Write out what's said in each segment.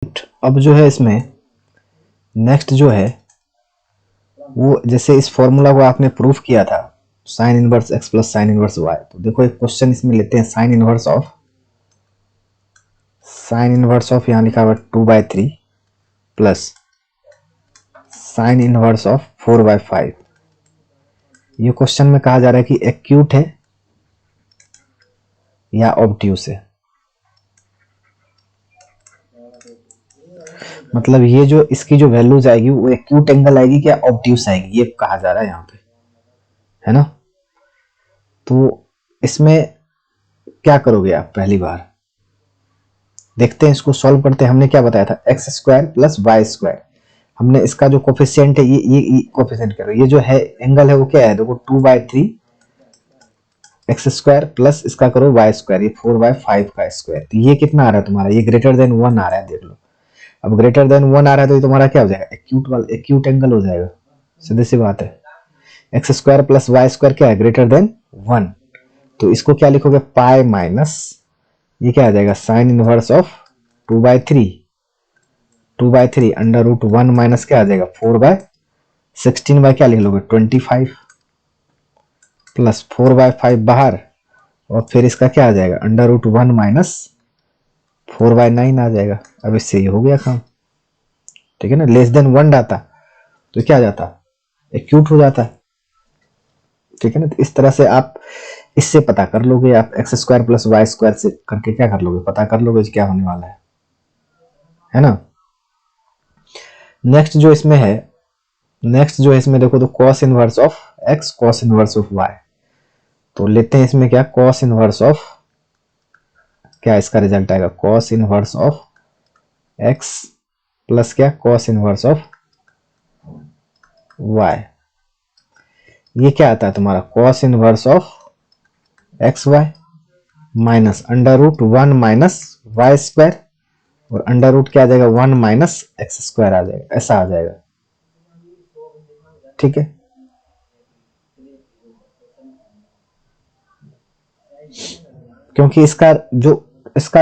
अब जो है इसमें नेक्स्ट जो है वो जैसे इस फॉर्मूला को आपने प्रूफ किया था sine inverse x plus sine inverse y, तो देखो एक क्वेश्चन इसमें लेते हैं साइन इनवर्स ऑफ यहाँ लिखा हुआ 2/3 प्लस साइन इनवर्स ऑफ 4/5। ये क्वेश्चन में कहा जा रहा है कि एक्यूट है या ऑब्ट्यूस है। मतलब ये जो इसकी जो वैल्यूज आएगी वो एक्यूट एंगल आएगी क्या ऑब्ट्यूस आएगी, ये कहा जा रहा है यहाँ पे, है ना। तो इसमें क्या करोगे आप, पहली बार देखते हैं, इसको सॉल्व करते हैं। हमने क्या बताया था, x square plus y square. हमने इसका जो कोफिशिएंट है ये कोफिशिएंट करो, ये जो है एंगल है वो क्या है, देखो 2/3 एक्स स्क्वायर प्लस इसका करो वाई स्क्वायर, ये 4/5 का स्क्वायर। तो ये कितना आ रहा है तुम्हारा, ये ग्रेटर देन 1 आ रहा है, देख लो। अब ग्रेटर देन 1 आ रहा है तो ये तुम्हारा क्या हो जाएगा, एक्यूट एंगल हो जाएगा, सीधी सी बात है। X square plus y square क्या है, ग्रेटर देन 1। तो इसको क्या लिखोगे, पाई माइनस ये क्या आ जाएगा, sine inverse of 2/3 under root 1 minus क्या आ जाएगा 4/16 बाय क्या लिख लोगे 25 प्लस 4/5 बाहर, और फिर इसका क्या आ जाएगा अंडर रूट 1 माइनस 4/9 आ जाएगा। अब इससे ये हो गया काम, ठीक है ना। लेस देन 1 डाटा तो क्या आ जाता, एक्यूट हो जाता, ठीक है ना। तो इस तरह से आप इससे पता कर लोगे, आप x square plus y square से करके क्या कर लोगे, पता कर लोगे क्या होने वाला है ना। नेक्स्ट जो इसमें देखो तो cos inverse of x cos inverse of y. तो लेते हैं इसमें क्या, कॉस इनवर्स ऑफ क्या इसका रिजल्ट आएगा, cos inverse of x plus क्या कॉस इनवर्स ऑफ वाई। ये क्या आता है तुम्हारा, cos inverse of x y minus under root 1 minus y square, और अंडर रूट क्या आ जाएगा 1 माइनस एक्स स्क्वायर आ जाएगा, ऐसा आ जाएगा, ठीक है। क्योंकि इसका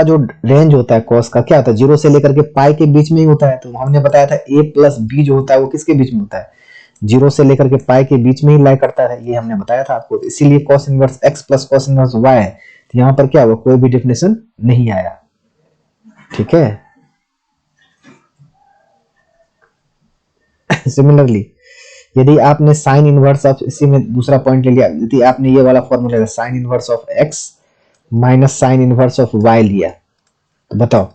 जो रेंज होता है कॉस का क्या होता है, 0 से लेकर के पाई के बीच में ही होता है। तो हमने बताया था a प्लस बी जो होता है वो किसके बीच में होता है, 0 से लेकर के पाई के बीच में ही लाई करता है, ये हमने बताया था आपको। इसीलिए cos inverse x plus cos inverse y है। तो यहाँ पर क्या हुआ, कोई भी डेफिनेशन नहीं आया, ठीक है। सिमिलरली यदि आपने साइन इनवर्स ऑफ, इसी में दूसरा पॉइंट ले लिया, यदि आपने ये वाला formula sine inverse of x minus sine inverse of y लिया, तो बताओ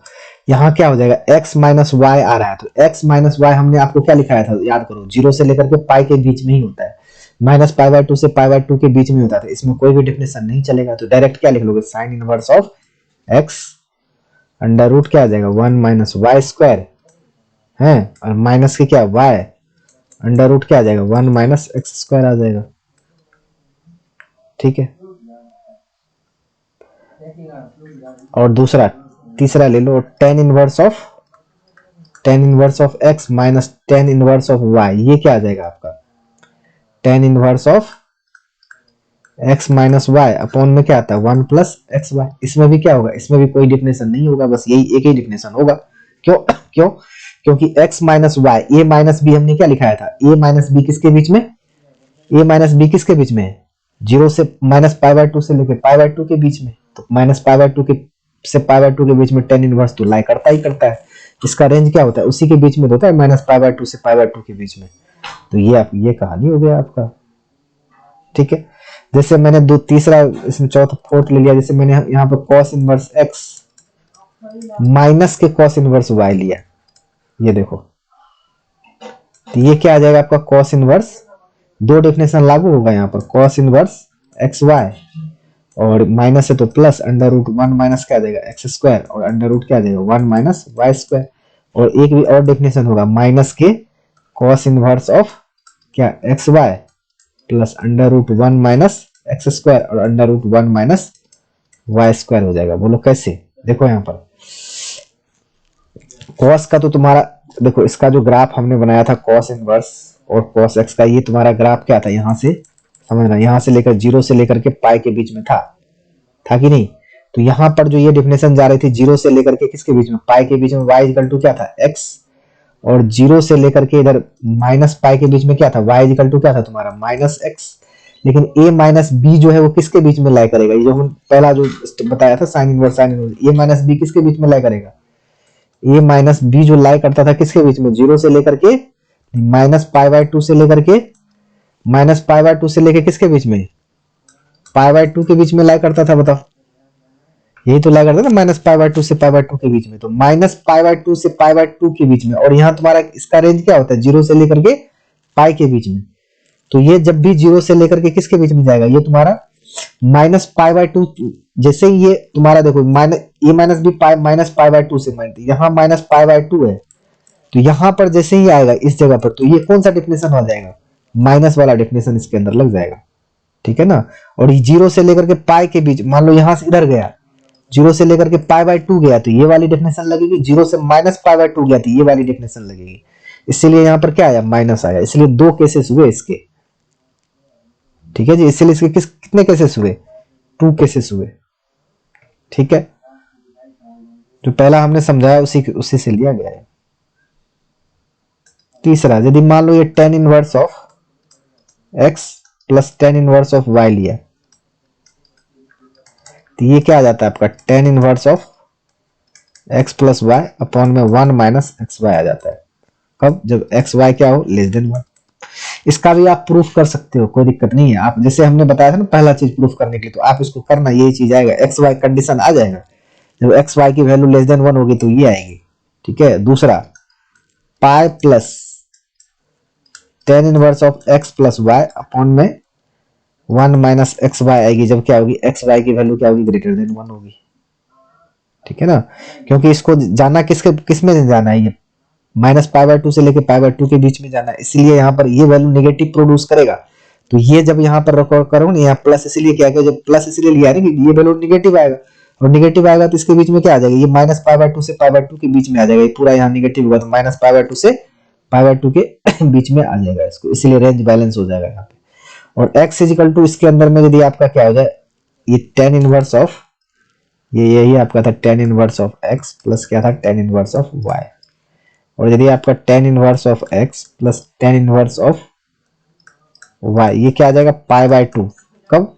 यहाँ क्या हो जाएगा, x माइनस वाई आ रहा है। तो x माइनस वाई हमने आपको क्या लिखाया था, याद करो 0 से लेकर के पाई के बीच में ही होता है, माइनस पाई/2 से पाई/2 के बीच में होता है। इसमें कोई भी डेफिनेशन नहीं चलेगा, तो डायरेक्ट क्या लिख लोगे, sine inverse of x under root क्या आ जाएगा 1 माइनस वाई स्क्वायर है, और माइनस के क्या y अंडर रूट क्या आ जाएगा 1 माइनस एक्स स्क्वायर आ जाएगा, ठीक है। और तीसरा ले लो, tan inverse of x minus tan inverse of y. ये क्या आ जाएगा आपका, tan inverse of x minus y upon में क्या आता है 1 प्लस एक्स वाई। इसमें भी क्या होगा, इसमें भी कोई डिफिनेशन नहीं होगा, बस यही एक ही डिफिनेशन होगा। क्यों क्योंकि x माइनस वाई, ए माइनस बी हमने क्या लिखाया था, ए माइनस बी किसके बीच में, ए माइनस बी किसके बीच में है, 0 से माइनस पाई/2 से लेकर पाई/2 के बीच में। तो माइनस पाई/2 के से पाई/2 के बीच में टेन इनवर्स तो लाई करता ही करता है। इसका रेंज क्या होता है, उसी के बीच में होता है, माइनस पाई/2 से पाई/2 के बीच में। तो ये कहानी हो गया आपका, ठीक है। जैसे मैंने तीसरा इसमें चौथा फोर्थ ले लिया, जैसे मैंने यहाँ पर कॉस इनवर्स एक्स माइनस के कॉस इनवर्स वाई लिया, ये देखो। तो ये क्या आ जाएगा आपका कॉस इनवर्स, दो डेफिनेशन लागू होगा यहाँ पर, कॉस इनवर्स एक्स वाई और माइनस है तो प्लस अंडर रूट 1 माइनस क्या आ जाएगा एक्स स्क्वायर, और अंडर रूट क्या आ जाएगा 1 माइनस वाई स्क्वायर। और एक भी और डेफिनेशन होगा, माइनस के कॉस इनवर्स ऑफ क्या x y plus under root 1 minus x square और under root 1 minus y square हो जाएगा। बोलो कैसे, देखो यहाँ पर कॉस का तो तुम्हारा देखो, इसका जो ग्राफ हमने बनाया था कॉस इनवर्स और कॉस एक्स का, ये तुम्हारा ग्राफ क्या था, यहाँ से समझना, यहाँ से लेकर 0 से लेकर के पाई के बीच में था कि नहीं। तो यहाँ पर जो ये डेफिनेशन जा रही थी जीरो से लेकर के किसके बीच में, पाई के बीच में, y इक्वल टू क्या था x, और जीरो से लेकर के इधर माइनस पाई के बीच में क्या था, y इक्वल टू क्या था तुम्हारा माइनस x। लेकिन a माइनस बी जो है वो किसके बीच में लाई करेगा, ये जो हम पहला जो बताया था sine inverse a minus b किसके बीच में लाई करेगा, a माइनस बी जो लाई करता था किसके बीच में, जीरो से लेकर के माइनस पाई बाय टू से लेकर के माइनस पाई बाय टू से लेकर किसके बीच में, पाई बाय टू के बीच में लाई करता था, बताओ यही तो लाई करता था माइनस पाई बाय टू से पाई बाय टू के बीच में, तो माइनस पाई बाय टू से पाई बाय टू के बीच में, और यहाँ तुम्हारा इसका रेंज क्या होता है, जीरो से लेकर के पाई के बीच में। तो ये जब भी जीरो से लेकर के किसके बीच में जाएगा, ये तुम्हारा माइनस पाई बाय टू, जैसे ही ये तुम्हारा देखो minus a minus b pi minus pi by two से यहाँ माइनस पाई बाय टू है, तो यहाँ पर जैसे ही आएगा इस जगह पर, तो ये कौन सा डेफिनेशन हो जाएगा, माइनस वाला डेफिनेशन इसके अंदर लग जाएगा, ठीक है ना। और ये जीरो से लेकर के पाई के बीच, मान लो यहां से इधर गया, जीरो से लेकर के पाई बाय टू गया तो ये वाली डेफिनेशन लगेगी, जीरो से माइनस पाई बाय टू गया तो ये वाली डेफिनेशन लगेगी, इसीलिए यहाँ पर क्या आया, माइनस आया, इसलिए दो केसेस हुए इसके, ठीक है जी। इसलिए इसके कितने केसेस हुए, टू केसेस हुए, ठीक है। जो पहला हमने समझाया उसी से लिया गया है। तीसरा, यदि मान लो ये tan inverse of x plus tan inverse of y लिया, तो ये क्या आ जाता है आपका, tan inverse of x plus y upon में वन माइनस एक्स वाई आ जाता है। कब, जब एक्स वाई क्या हो, लेस देन वन। इसका भी आप प्रूफ कर सकते हो, कोई दिक्कत नहीं है। आप जैसे हमने बताया था ना पहला चीज प्रूफ करने के लिए, तो आप इसको करना, यही चीज आएगा, एक्स वाई कंडीशन आ जाएगा, जब एक्स वाई की वैल्यू लेस देन वन होगी तो ये आएगी, ठीक है। दूसरा, pi plus tan inverse of x plus y upon में वन माइनस एक्स वाई आएगी, जब क्या होगी, एक्स वाई की वैल्यू क्या होगी, ग्रेटर देन वन होगी, ठीक है ना। क्योंकि इसको जाना किस में जाना है, ये माइनस पाई बाय टू से लेके पाई बाय टू के बीच में जाना है, इसलिए यहाँ पर ये वैल्यू नेगेटिव प्रोड्यूस करेगा। तो ये जब यहाँ पर रिकॉर्ड करो ना, यहाँ प्लस इसलिए क्या है, जब प्लस इसलिए लिया है ना कि ये वैल्यू नेगेटिव आएगा, और नेगेटिव आएगा तो इसके बीच में क्या आ जाएगा, ये माइनस पाई बाय टू से पाई बाय टू के बीच में आ जाएगा, ये पूरा यहाँ नेगेटिव होगा, तो माइनस पाई बाय टू से पाई बाय टू के बीच में आ जाएगा इसको, इसलिए रेंज बैलेंस हो जाएगा यहाँ पे। और x इजिकल टू इसके अंदर में यदि आपका क्या हो जाए, ये टेन इनवर्स ऑफ, ये यही आपका था ten inverse of x plus क्या था, टेन इनवर्स ऑफ y। और यदि आपका tan inverse of x plus tan inverse of y, ये क्या आ जाएगा, पाई बाय टू। कब,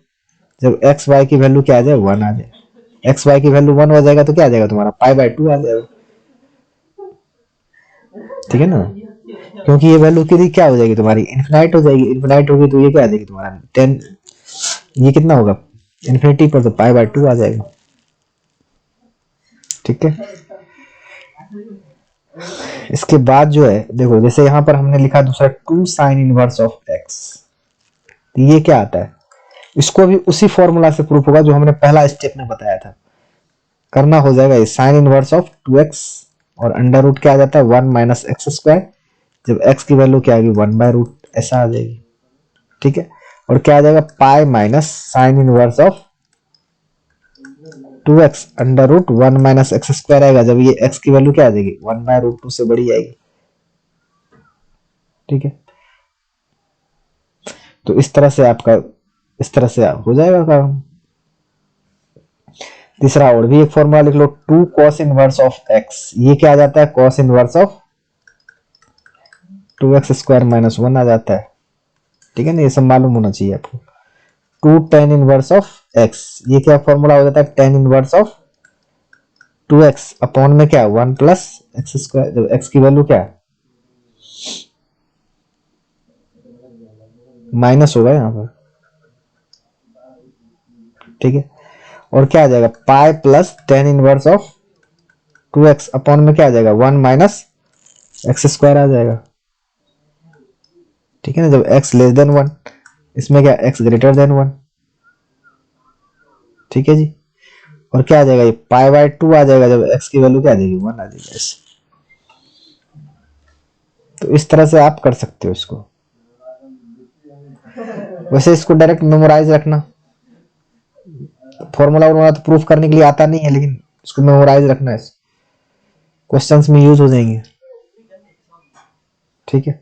जब x y की वैल्यू क्या आ जाए, वन आ जाए, x y की वैल्यू वन हो जाएगा तो क्या आ जाएगा तुम्हारा, पाई बाय टू आ जाएगा, ठीक है ना। क्योंकि ये वैल्यू की क्या हो जाएगी तुम्हारी, इन्फिनाइट हो जाएगी, इन्फिनाइट होगी तो ये क्या आ जाएगी तुम्हारा टेन, ये कितना होगा इन्फिनिटी पर, तो पाई बाय टू आ जाएगा, ठीक है। इसके बाद जो है देखो, जैसे यहां पर हमने लिखा दूसरा two sine inverse of x, तो ये क्या आता है, इसको भी उसी फॉर्मूला से प्रूफ होगा जो हमने पहला स्टेप में बताया था, करना हो जाएगा ये sine inverse of two x, और अंडर रूट क्या आ जाता है, वन माइनस एक्स स्क्वायर, जब x की वैल्यू क्या आएगी, वन बाय रूट, ऐसा आ जाएगी, ठीक है। और क्या आ जाएगा, pi minus sine inverse of two x under root one minus x square आएगा, जब ये x की वैल्यू क्या आ जाएगी, वन बाय रूट टू से बड़ी आएगी, ठीक है। तो इस तरह से आपका, इस तरह से हो जाएगा काम। तीसरा और भी एक फॉर्मूला लिख लो, two cos inverse of x, ये क्या आ जाता है, cos inverse of two x square minus one आ जाता है, ठीक है ना, ये सब मालूम होना चाहिए आपको। Two tan inverse of x, ये क्या फॉर्मूला हो जाता है, tan inverse of two x upon में क्या, वन प्लस एक्स स्क्वायर, जब x की वैल्यू क्या है, माइनस होगा यहाँ पर, ठीक है। और क्या आ जाएगा, pi plus tan inverse of two x upon में क्या आ जाएगा, वन माइनस एक्स स्क्वायर आ जाएगा, ठीक है ना। जब x लेस देन वन, इसमें क्या, x ग्रेटर देन वन, ठीक है जी। और क्या आ जाएगा, ये पाई बाय टू आ जाएगा, जब x की वैल्यू क्या आ जाएगी, वन आ जाएगा। तो इस तरह से आप कर सकते हो इसको। वैसे इसको डायरेक्ट मेमोराइज रखना, फॉर्मूला वॉर्मूला तो प्रूफ करने के लिए आता नहीं है, लेकिन इसको मेमोराइज रखना है, क्वेश्चंस में यूज हो जाएंगे, ठीक है।